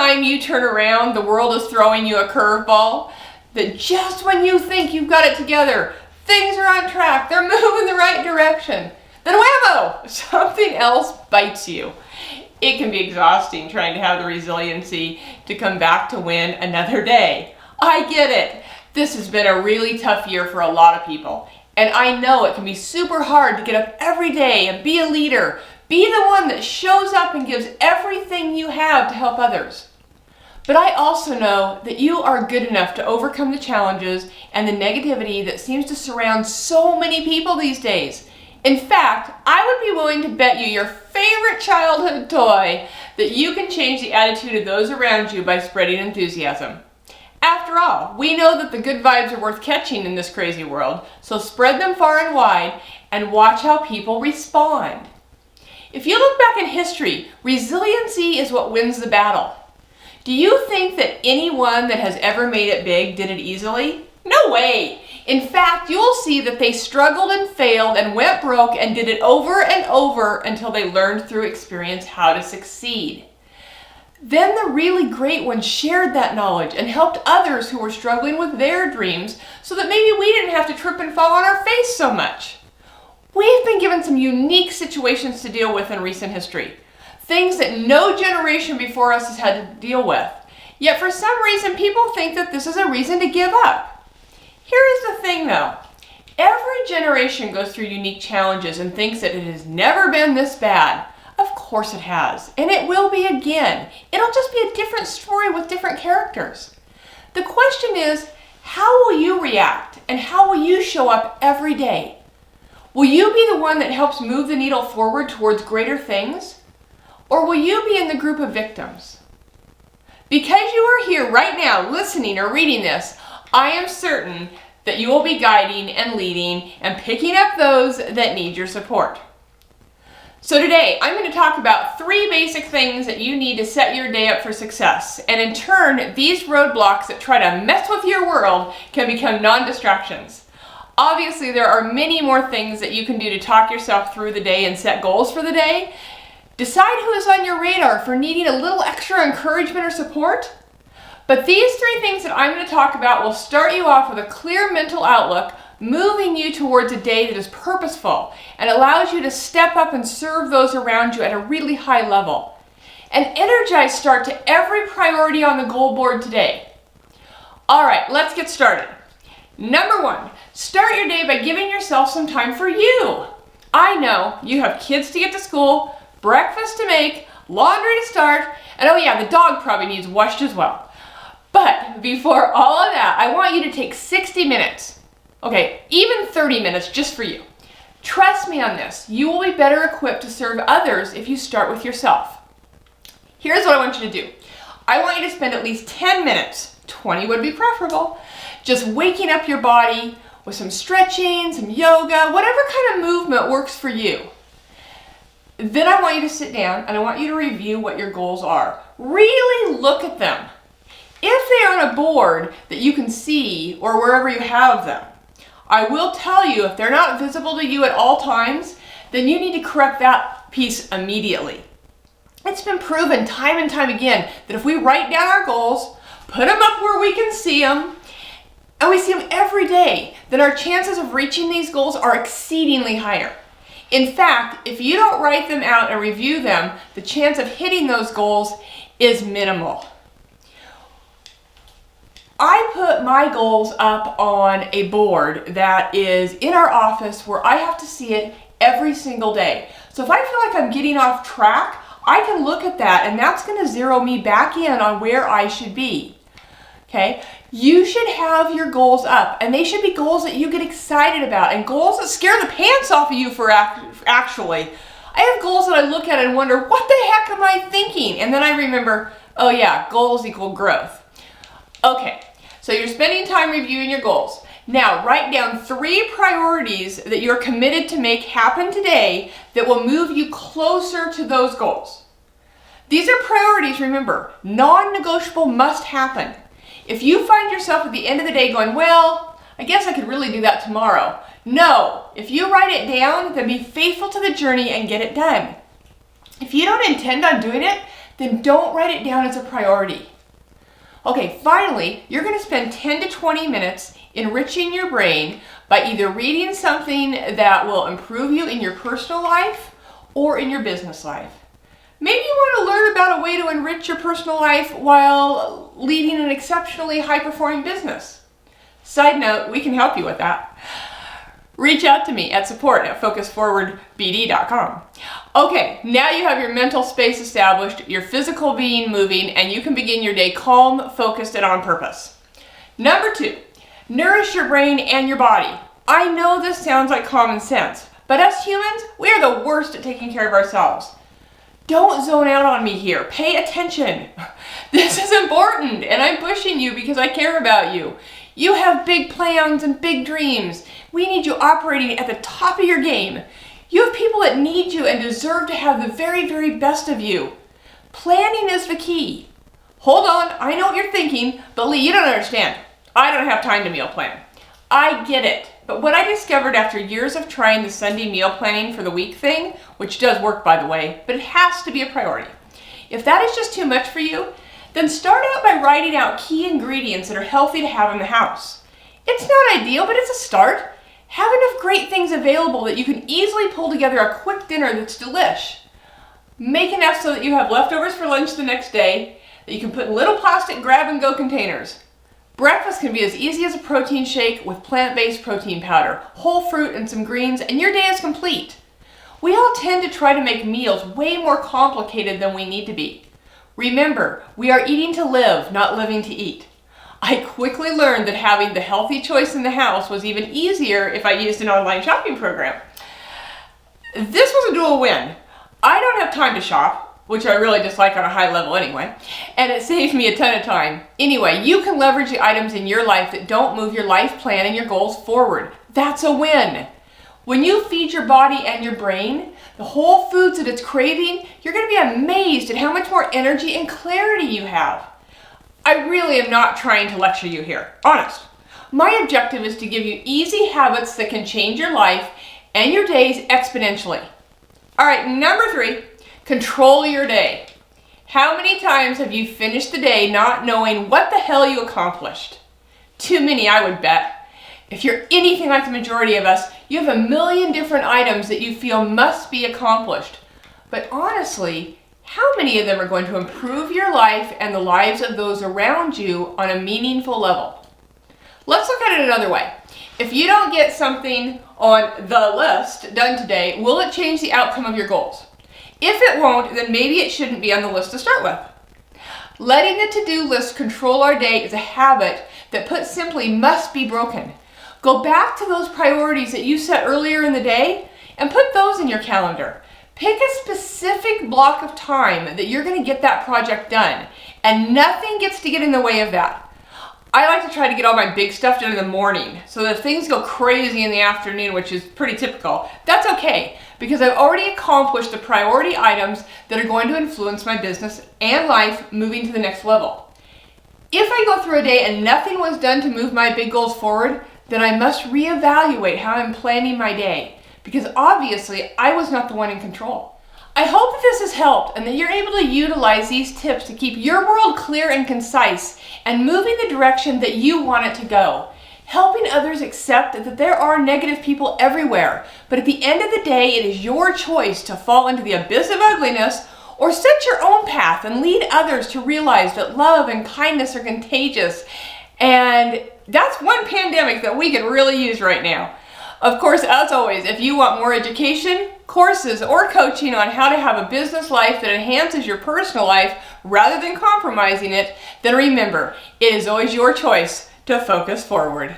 time you turn around, the world is throwing you a curveball? That just when you think you've got it together, things are on track, they're moving the right direction, then whammo, something else bites you. It can be exhausting trying to have the resiliency to come back to win another day. I get it. This has been a really tough year for a lot of people. And I know it can be super hard to get up every day and be a leader. Be the one that shows up and gives everything you have to help others. But I also know that you are good enough to overcome the challenges and the negativity that seems to surround so many people these days. In fact, I would be willing to bet you your favorite childhood toy that you can change the attitude of those around you by spreading enthusiasm. After all, we know that the good vibes are worth catching in this crazy world, so spread them far and wide and watch how people respond. If you look back in history, resiliency is what wins the battle. Do you think that anyone that has ever made it big did it easily? No way! In fact, you'll see that they struggled and failed and went broke and did it over and over until they learned through experience how to succeed. Then the really great ones shared that knowledge and helped others who were struggling with their dreams so that maybe we didn't have to trip and fall on our face so much. We've been given some unique situations to deal with in recent history. Things that no generation before us has had to deal with. Yet for some reason people think that this is a reason to give up. Here is the thing though. Every generation goes through unique challenges and thinks that it has never been this bad. Of course it has, and it will be again. It'll just be a different story with different characters. The question is, how will you react and how will you show up every day? Will you be the one that helps move the needle forward towards greater things? Or will you be in the group of victims? Because you are here right now listening or reading this, I am certain that you will be guiding and leading and picking up those that need your support. So today, I'm going to talk about 3 basic things that you need to set your day up for success. And in turn, these roadblocks that try to mess with your world can become non-distractions. Obviously, there are many more things that you can do to talk yourself through the day and set goals for the day. Decide who is on your radar for needing a little extra encouragement or support. But these 3 things that I'm going to talk about will start you off with a clear mental outlook, moving you towards a day that is purposeful and allows you to step up and serve those around you at a really high level. An energized start to every priority on the goal board today. All right, let's get started. Number 1, start your day by giving yourself some time for you. I know you have kids to get to school, breakfast to make, laundry to start, and oh yeah, the dog probably needs washed as well. But before all of that, I want you to take 60 minutes. Okay, even 30 minutes just for you. Trust me on this. You will be better equipped to serve others if you start with yourself. Here's what I want you to do. I want you to spend at least 10 minutes, 20 would be preferable, just waking up your body with some stretching, some yoga, whatever kind of movement works for you. Then I want you to sit down and I want you to review what your goals are. Really look at them. If they are on a board that you can see or wherever you have them, I will tell you if they're not visible to you at all times, then you need to correct that piece immediately. It's been proven time and time again that if we write down our goals, put them up where we can see them, and we see them every day, then our chances of reaching these goals are exceedingly higher. In fact, if you don't write them out and review them, the chance of hitting those goals is minimal. I put my goals up on a board that is in our office where I have to see it every single day. So if I feel like I'm getting off track, I can look at that and that's going to zero me back in on where I should be. Okay? You should have your goals up and they should be goals that you get excited about and goals that scare the pants off of you for actually. I have goals that I look at and wonder, what the heck am I thinking? And then I remember, oh yeah, goals equal growth. Okay. So you're spending time reviewing your goals. Now write down 3 priorities that you're committed to make happen today that will move you closer to those goals. These are priorities, remember, non-negotiable must happen. If you find yourself at the end of the day going, well, I guess I could really do that tomorrow. No, if you write it down, then be faithful to the journey and get it done. If you don't intend on doing it, then don't write it down as a priority. Okay, finally, you're going to spend 10 to 20 minutes enriching your brain by either reading something that will improve you in your personal life or in your business life. Maybe you want to learn about a way to enrich your personal life while leading an exceptionally high-performing business. Side note, we can help you with that. Reach out to me at support@focusforwardbd.com. Okay, now you have your mental space established, your physical being moving, and you can begin your day calm, focused, and on purpose. Number 2, nourish your brain and your body. I know this sounds like common sense, but us humans, we are the worst at taking care of ourselves. Don't zone out on me here. Pay attention. This is important, and I'm pushing you because I care about you. You have big plans and big dreams. We need you operating at the top of your game. You have people that need you and deserve to have the very, very best of you. Planning is the key. Hold on, I know what you're thinking, but Leigh, you don't understand. I don't have time to meal plan. I get it, but what I discovered after years of trying the Sunday meal planning for the week thing, which does work by the way, but it has to be a priority. If that is just too much for you, then start out by writing out key ingredients that are healthy to have in the house. It's not ideal, but it's a start. Have enough great things available that you can easily pull together a quick dinner that's delish. Make enough so that you have leftovers for lunch the next day that you can put in little plastic grab-and-go containers. Breakfast can be as easy as a protein shake with plant-based protein powder, whole fruit, and some greens, and your day is complete. We all tend to try to make meals way more complicated than we need to be. Remember, we are eating to live, not living to eat. I quickly learned that having the healthy choice in the house was even easier if I used an online shopping program. This was a dual win. I don't have time to shop, which I really dislike on a high level anyway, and it saves me a ton of time. Anyway, you can leverage the items in your life that don't move your life plan and your goals forward. That's a win. When you feed your body and your brain the whole foods that it's craving, you're going to be amazed at how much more energy and clarity you have. I really am not trying to lecture you here, honest. My objective is to give you easy habits that can change your life and your days exponentially. All right, number 3, control your day. How many times have you finished the day not knowing what the hell you accomplished? Too many, I would bet. If you're anything like the majority of us, you have a million different items that you feel must be accomplished. But honestly, how many of them are going to improve your life and the lives of those around you on a meaningful level? Let's look at it another way. If you don't get something on the list done today, will it change the outcome of your goals? If it won't, then maybe it shouldn't be on the list to start with. Letting the to-do list control our day is a habit that, put simply, must be broken. Go back to those priorities that you set earlier in the day and put those in your calendar. Pick a specific block of time that you're going to get that project done, and nothing gets to get in the way of that. I like to try to get all my big stuff done in the morning so that if things go crazy in the afternoon, which is pretty typical, that's okay because I've already accomplished the priority items that are going to influence my business and life moving to the next level. If I go through a day and nothing was done to move my big goals forward, then I must reevaluate how I'm planning my day because obviously I was not the one in control. I hope that this has helped and that you're able to utilize these tips to keep your world clear and concise and moving the direction that you want it to go. Helping others accept that there are negative people everywhere, but at the end of the day, it is your choice to fall into the abyss of ugliness or set your own path and lead others to realize that love and kindness are contagious. And that's one pandemic that we could really use right now. Of course, as always, if you want more education, courses, or coaching on how to have a business life that enhances your personal life rather than compromising it, then remember, it is always your choice to focus forward.